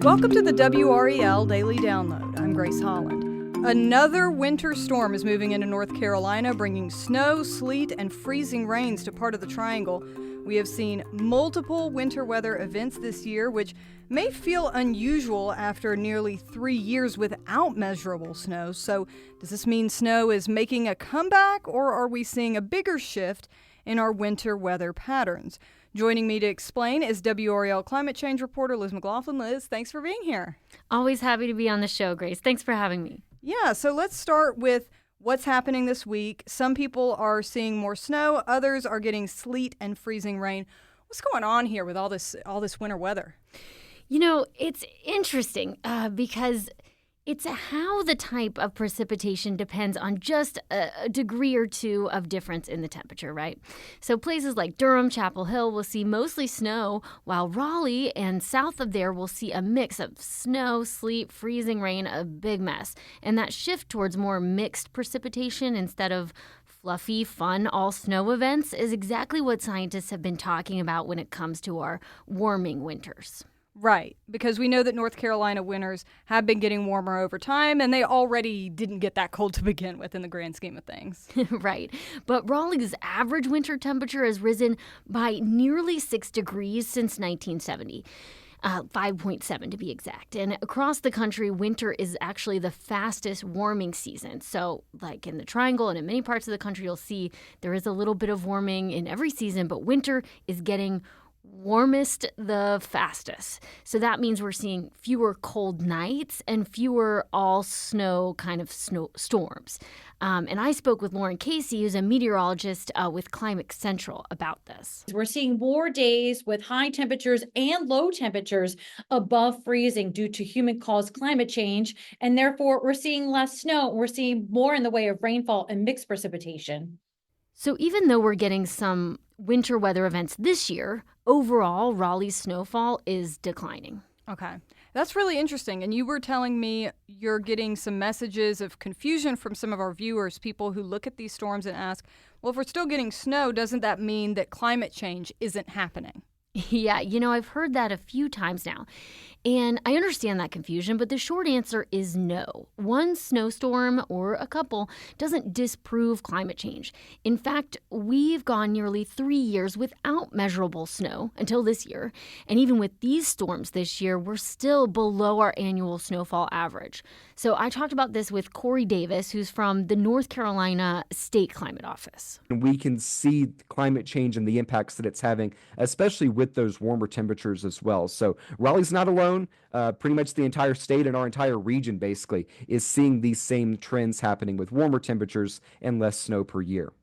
Welcome to the WRAL Daily Download. I'm Grace Holland. Another winter storm is moving into North Carolina, bringing snow, sleet, and freezing rains to part of the Triangle. We have seen multiple winter weather events this year, which may feel unusual after nearly 3 years without measurable snow. So, does this mean snow is making a comeback, or are we seeing a bigger shift in our winter weather patterns? Joining me to explain is WRAL climate change reporter Liz McLaughlin. Liz, thanks for being here. Always happy to be on the show, Grace. Thanks for having me. Yeah, so let's start with what's happening this week. Some people are seeing more snow, others are getting sleet and freezing rain. What's going on here with all this winter weather? You know, it's interesting because it's how the type of precipitation depends on just a degree or two of difference in the temperature, right? So places like Durham, Chapel Hill will see mostly snow, while Raleigh and south of there will see a mix of snow, sleet, freezing rain, a big mess. And that shift towards more mixed precipitation instead of fluffy, fun, all-snow events is exactly what scientists have been talking about when it comes to our warming winters. Right, because we know that North Carolina winters have been getting warmer over time, and they already didn't get that cold to begin with in the grand scheme of things. Right, but Raleigh's average winter temperature has risen by nearly 6 degrees since 1970. 5.7 to be exact. And across the country, winter is actually the fastest warming season. So like in the Triangle and in many parts of the country, you'll see there is a little bit of warming in every season, but winter is getting warmest the fastest. So that means we're seeing fewer cold nights and fewer all snow kind of snow storms. And I spoke with Lauren Casey, who's a meteorologist with Climate Central, about this. We're seeing more days with high temperatures and low temperatures above freezing due to human-caused climate change. And therefore, we're seeing less snow. We're seeing more in the way of rainfall and mixed precipitation. So even though we're getting some winter weather events this year, overall, Raleigh's snowfall is declining. Okay, that's really interesting. And you were telling me you're getting some messages of confusion from some of our viewers, people who look at these storms and ask, well, if we're still getting snow, doesn't that mean that climate change isn't happening? Yeah, I've heard that a few times now. And I understand that confusion, but the short answer is no. One snowstorm or a couple doesn't disprove climate change. In fact, we've gone nearly 3 years without measurable snow until this year. And even with these storms this year, we're still below our annual snowfall average. So I talked about this with Corey Davis, who's from the North Carolina State Climate Office. We can see climate change and the impacts that it's having, especially with those warmer temperatures as well. So Raleigh's not alone. Pretty much the entire state and our entire region basically is seeing these same trends happening with warmer temperatures and less snow per year.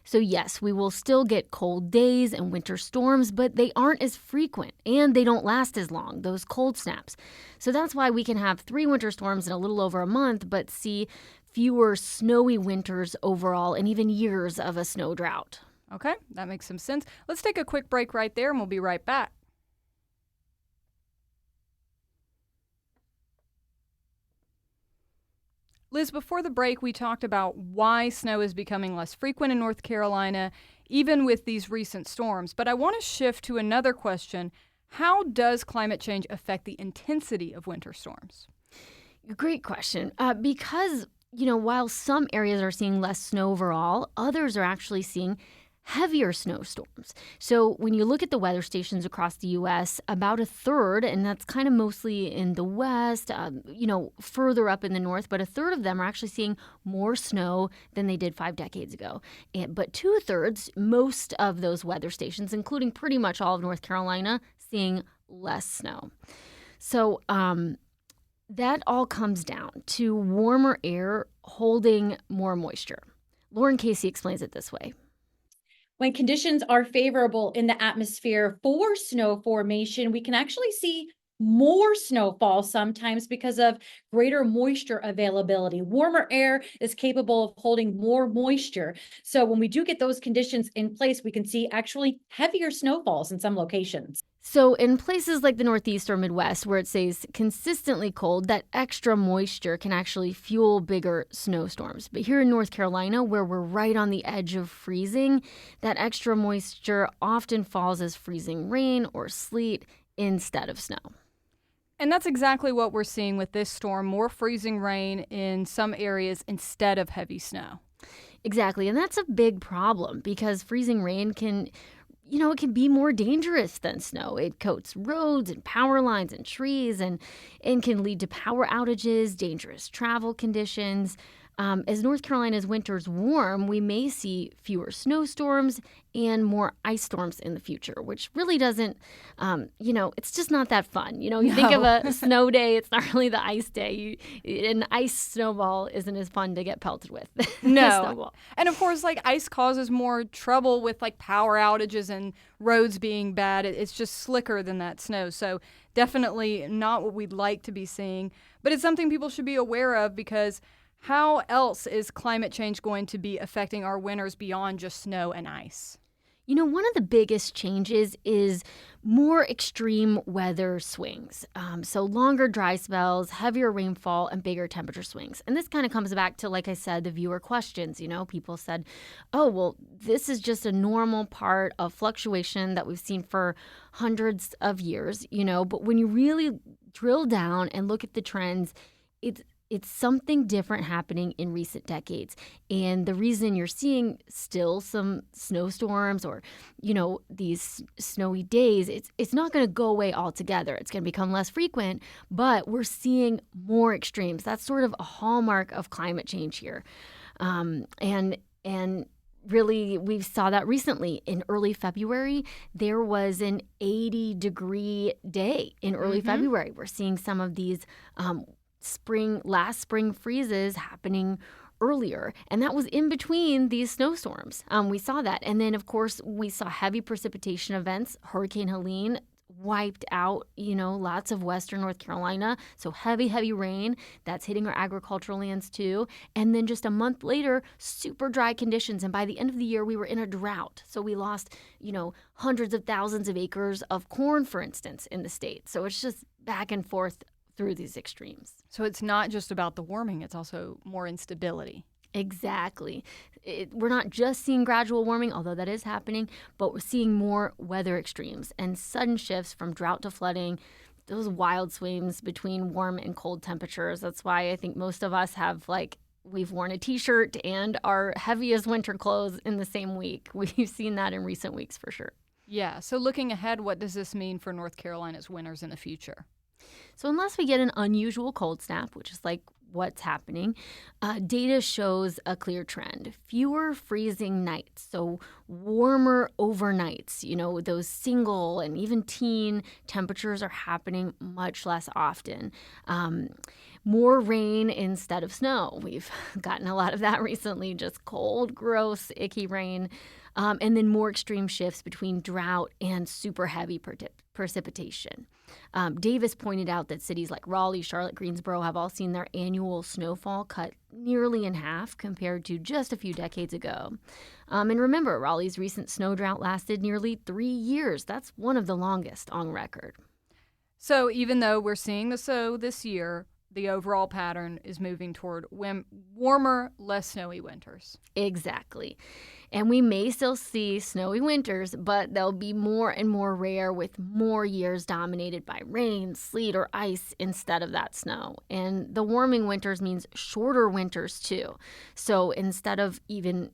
So yes, we will still get cold days and winter storms, but they aren't as frequent and they don't last as long, those cold snaps. So that's why we can have 3 winter storms in a little over a month, but see fewer snowy winters overall and even years of a snow drought. Okay, that makes some sense. Let's take a quick break right there and we'll be right back. Liz, before the break, we talked about why snow is becoming less frequent in North Carolina, even with these recent storms. But I want to shift to another question. How does climate change affect the intensity of winter storms? Great question. Because, while some areas are seeing less snow overall, others are actually seeing heavier snowstorms. So when you look at the weather stations across the U.S., about a third, and that's kind of mostly in the west, further up in the north, but a third of them are actually seeing more snow than they did 5 decades ago. But 2/3, most of those weather stations, including pretty much all of North Carolina, seeing less snow. So that all comes down to warmer air holding more moisture. Lauren Casey explains it this way. When conditions are favorable in the atmosphere for snow formation, we can actually see more snowfall sometimes because of greater moisture availability. Warmer air is capable of holding more moisture. So when we do get those conditions in place, we can see actually heavier snowfalls in some locations. So in places like the Northeast or Midwest, where it stays consistently cold, that extra moisture can actually fuel bigger snowstorms. But here in North Carolina, where we're right on the edge of freezing, that extra moisture often falls as freezing rain or sleet instead of snow. And that's exactly what we're seeing with this storm, more freezing rain in some areas instead of heavy snow. Exactly. And that's a big problem because freezing rain can, it can be more dangerous than snow. It coats roads and power lines and trees and can lead to power outages, dangerous travel conditions. As North Carolina's winters warm, we may see fewer snowstorms and more ice storms in the future, which really doesn't, it's just not that fun. You think of a snow day, it's not really the ice day. An ice snowball isn't as fun to get pelted with. No. And of course, ice causes more trouble with power outages and roads being bad. It's just slicker than that snow. So definitely not what we'd like to be seeing. But it's something people should be aware of because how else is climate change going to be affecting our winters beyond just snow and ice? One of the biggest changes is more extreme weather swings. So longer dry spells, heavier rainfall, and bigger temperature swings. And this kind of comes back to, like I said, the viewer questions. People said, oh, well, this is just a normal part of fluctuation that we've seen for hundreds of years, But when you really drill down and look at the trends, it's something different happening in recent decades. And the reason you're seeing still some snowstorms or, these snowy days, it's not going to go away altogether. It's going to become less frequent, but we're seeing more extremes. That's sort of a hallmark of climate change here. And really, we saw that recently. In early February, there was an 80-degree day in early February. We're seeing some of these last spring freezes happening earlier, and that was in between these snowstorms. We saw that, and then of course we saw heavy precipitation events. Hurricane Helene wiped out, lots of western North Carolina, so heavy rain that's hitting our agricultural lands too. And then just a month later, super dry conditions, and by the end of the year we were in a drought. So we lost, hundreds of thousands of acres of corn, for instance, in the state. So it's just back and forth through these extremes. So it's not just about the warming, it's also more instability. Exactly. We're not just seeing gradual warming, although that is happening, but we're seeing more weather extremes and sudden shifts from drought to flooding, those wild swings between warm and cold temperatures. That's why I think most of us have we've worn a t-shirt and our heaviest winter clothes in the same week. We've seen that in recent weeks for sure. Yeah. So looking ahead, what does this mean for North Carolina's winters in the future? So unless we get an unusual cold snap, which is what's happening, data shows a clear trend. Fewer freezing nights, so warmer overnights. Those single and even teen temperatures are happening much less often. More rain instead of snow. We've gotten a lot of that recently, just cold, gross, icky rain. And then more extreme shifts between drought and super heavy precipitation. Davis pointed out that cities like Raleigh, Charlotte, Greensboro have all seen their annual snowfall cut nearly in half compared to just a few decades ago. And remember, Raleigh's recent snow drought lasted nearly 3 years. That's one of the longest on record. So even though we're seeing the snow this year, the overall pattern is moving toward warmer, less snowy winters. Exactly. And we may still see snowy winters, but they'll be more and more rare with more years dominated by rain, sleet, or ice instead of that snow. And the warming winters means shorter winters too. So instead of even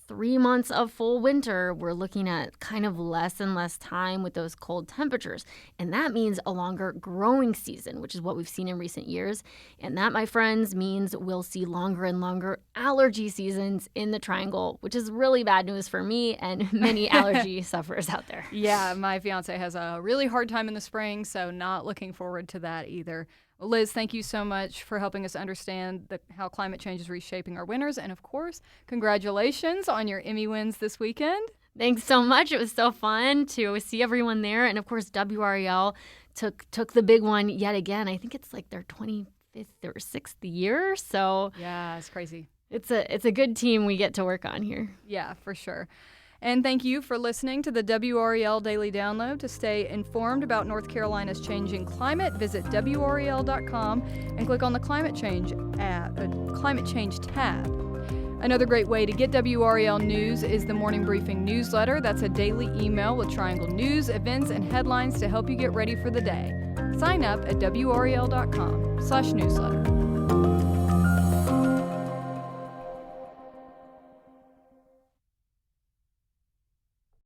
3 months of full winter, we're looking at kind of less and less time with those cold temperatures. And that means a longer growing season, which is what we've seen in recent years. And that, my friends, means we'll see longer and longer allergy seasons in the Triangle, which is really bad news for me and many allergy sufferers out there. Yeah, my fiance has a really hard time in the spring, so not looking forward to that either. Well, Liz, thank you so much for helping us understand how climate change is reshaping our winters. And of course, congratulations on your Emmy wins this weekend. Thanks so much. It was so fun to see everyone there. And of course, WRAL took the big one yet again. I think it's their 25th or 6th year. So yeah, it's crazy. It's a good team we get to work on here. Yeah, for sure. And thank you for listening to the WRAL Daily Download. To stay informed about North Carolina's changing climate, visit WRAL.com and click on the Climate Change tab. Another great way to get WRAL news is the Morning Briefing newsletter. That's a daily email with Triangle news, events, and headlines to help you get ready for the day. Sign up at WRAL.com/newsletter.